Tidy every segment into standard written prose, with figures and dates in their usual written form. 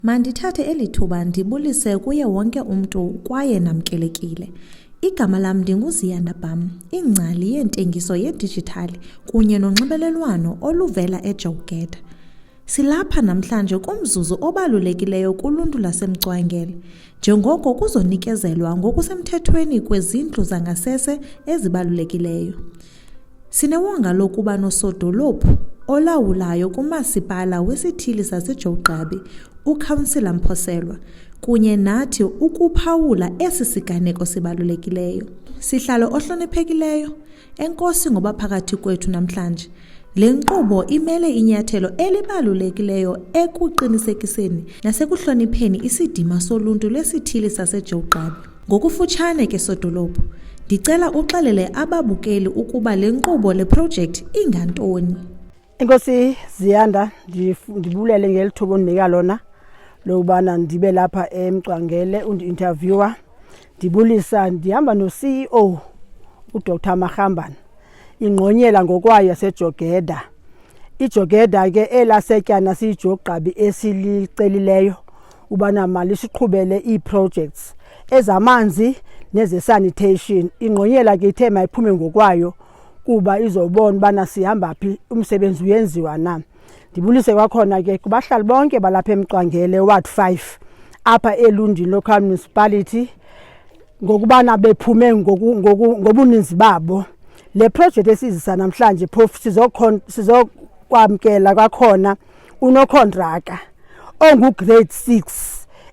Mandithathe elithuba ndibulise kuye wonke umntu kwaye namkelekile. Igama lam ndinguZiyanda Bam, ingcali yentengiso yedijithali kunye nonxibelelwano oluvela eJogeda. Silapha namhlanje kumzuzu obalulekileyo kuluntu laseMcwangele, njengoko kuzonikezelwa ngokusemthethweni kwezindlu zangasese ezibalulekileyo. Sinewonga lokuba nosodolophu olawulayo kumasipala wesithili saseJogqabi, uKhawunsila Mphoselwa, kunye nathi ukuphawula esi siganeko sibalulekileyo. Sihlalo ohloniphekileyo, enkosi ngoba phakathi kwethu namhlanje. Le nkqubo imele inyathelo elibalulekileyo ekuqinisekiseni nasekuhlonipheni isidima soluntu lwesithili saseJogqabi. Ngokufutshane ke sodolophu, ndicela uxelele ababukeli ukuba le nkqubo le project ingantoni. Enkosi Ziyanda, ndibulele ngelithuba ondinika lona lokubana ndibe lapha eMcwangele undi-interviewer. Ndibulisa ndihamba no-CEO uDr Mahambane, ingqonyela ngokwayo yaseJogeda. IJogeda ke elasetyana siyiJogqabi esilicelileyo ubana malisiqhubele ii-projects ezamanzi neze-sanitation. Ingqonyela ke ithe mayiphume ngokwayo kuba izobona ubana sihamba phi, umsebenzi uyenziwa na. Ndibulise kwakhona ke kubahlali bonke balapha eMcwangele Ward 5 apha eLundi Local Municipality ngokubana bephume ngobuninzi babo. Le project esizisa namhlanje phofu sizokwamkela kwakhona unokontraka ongu-grade 6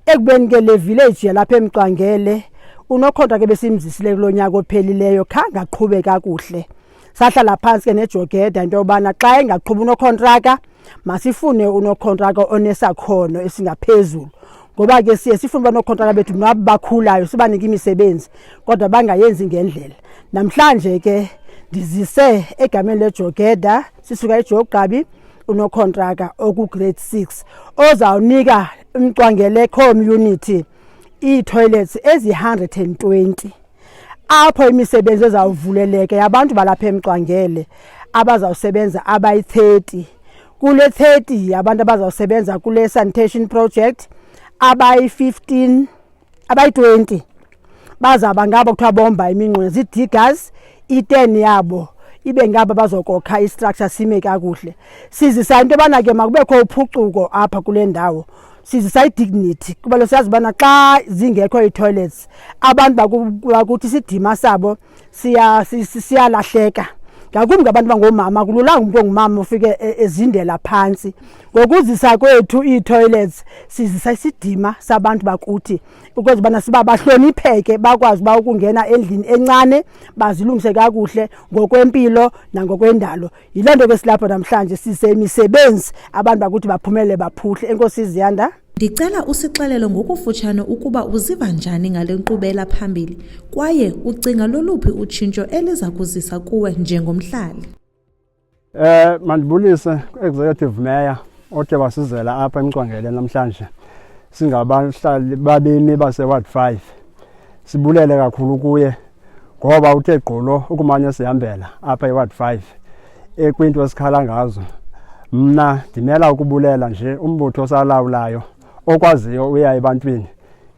ekubeni ke le village yalapha eMcwangele. Unokontraka besimzisile kulo nyaka ophelileyo khange aqhube kakuhle. Sahlala phansi ke neJogeda into yobana xa engaqhubi unokontraka masifune unokontraka onesakhono esingaphezulu, ngoba ke siye sifune uba nokontraka bethu nabo bakhulayo sibanike imisebenzi kodwa bangayenzi ngendlela. Namhlanje ke ndizise egameni leJogeda sisuka eJogqabi unokontraka oku-grade 6 ozawunika uMcwangele community ii-toilets ezi-120 apho imisebenzi ezawuvuleleka yabantu balapha eMcwangele abazawusebenza abayi-30. Kule 30 abantu abazawusebenza kule sanitation project, abayi-15 abayi-20 bazaba ngabo kuthiwa bomba iminqweno zii-diggers, i-10 yabo ibe ngabo bazokokha istructure sime kakuhle. Sizisa into yobana ke makubekho uphucuko apha kule ndawo, sizisa i-dignity kuba lo siyazi ubana xa zingekho ii-toilets abantu bakuthi isidima sabo siyalahleka, ngakumbi ngabantu bangomama. Kululanga umntu ongumama ufike ezindela phantsi. Ngokuzisa kwethu ii-toilets sizisa isidima sabantu bakuthi ukwenza ubana siba bahlonipheke, bakwazi uba ukungena endlini encane bazilungise kakuhle ngokwempilo nangokwendalo. Yiloo nto ke silapho namhlanje sisemisebenzi abantu bakuthi baphumelele baphuhle. Enkosi Ziyanda. Ndicela usixelele ngokufutshane ukuba uziva njani ngale nkqubela phambili kwaye ucinga loluphi utshintsho eliza kuzisa kuwe njengomhlali. Mandibulise executive mayor othe wasizela apha eMcwangele namhlanje singabahlali babemi base-Ward 5. Sibulele kakhulu kuye ngoba uthe gqolo ukumanye sihambela apha e-Ward 5 ekwinto esikhala ngazo. Mna ndimela ukubulela nje umbutho osalawulayo okwaziyo uya ebantwini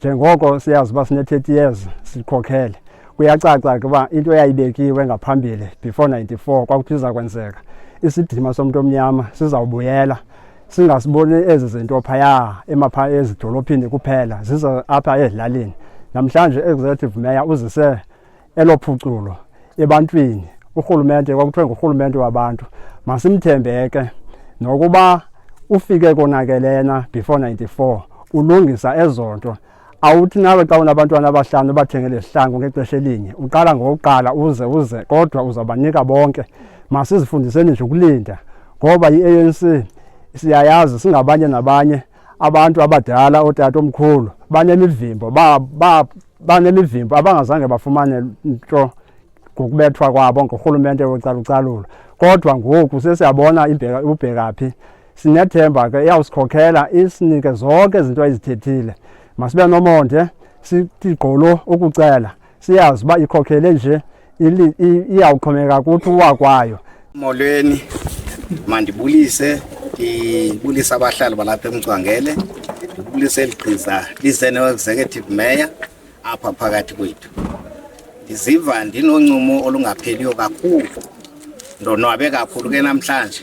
njengoko siyazi uba sine-30 years sikhokhele. Kuyacaca ukuba into eyayibekiwe ngaphambili before 94 kwakuthi iza kwenzeka. Isidima somuntu omnyama sizawubuyela, singasiboni ezi zinto phaya ezidolophini kuphela, ziza apha ezilalini. Namhlanje executive mayor uzise elophuculo ebantwini. Urhulumente kwakuthiwe ngurhulumente wabantu, masimthembeke nokuba ufike konakelena before 94 ulungisa ezonto. Awuthi nawe xa unabantwana abahlanu bathengele isihlangu ngexesha elinye uqala ngokuqala uze kodwa uzabanika bonke. Masizifundiseni nje ukulinda ngoba i-ANC siyayazi singabanye nabanye abantu abadala, otata omkhulu banemivimbo banemivimbo abangazange bafumane nto ngokubethwa kwabo ngurhulumente wocalucalulo. Kodwa ngoku sesiyabona ubhekaphi. Sinethemba ke iyawusikhokhela isinike zonke izinto ezithethile. Masibe nomonde sithi gqolo ukucela siyazi uba ikhokhele nje iyawuxhomeka kuthi uwakwayo. Molweni, mandibulise, ndibulisa abahlali balapha eMcwangele. ndibulise ligqiza lize ne-executive mayor apha phakathi kwethu. Ndiziva ndinoncumo olungapheliyo kakhulu, ndonwabe kakhulu ke namhlanje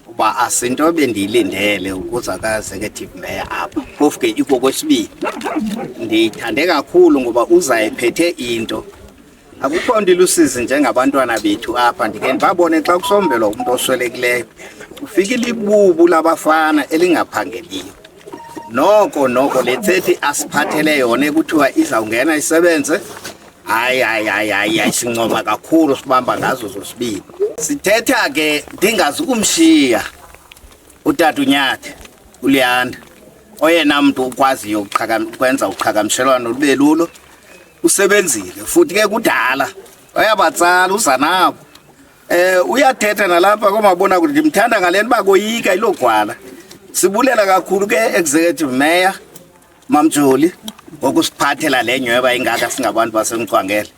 kuba asinto bendiyilindele ukuza ka-executive mayor apha. Phofu ke ikokwesibini ndiyithande kakhulu ngoba uzayiphethe into. Akukho nto ilusizi njengabantwana bethu apha, ndike ndibabone xa kusombelwa umntu oswelekileyo ufika ilibubu labafana elingaphangeliyo. Noko le 30 asiphathele yona ekuthiwa izawungena isebenze, hayi sincoma kakhulu, sibamba ngazo zosibini. Sithetha ke ndingazi ukumshiya utata uNyathi uLiyanda, oyena mntu ukwaziyo ukwenza uqhagamshelwano lube lulo. Usebenzile futhi ke kudala wayabatsala uza nabo. Uyathetha nalapha komabona ukuthi ndimthanda ngale nto bakoyika ilogwala. Sibulela kakhulu ke executive mayor Mamjoli ngokusiphathela le nyweba ingaka singabantu basemCwangele.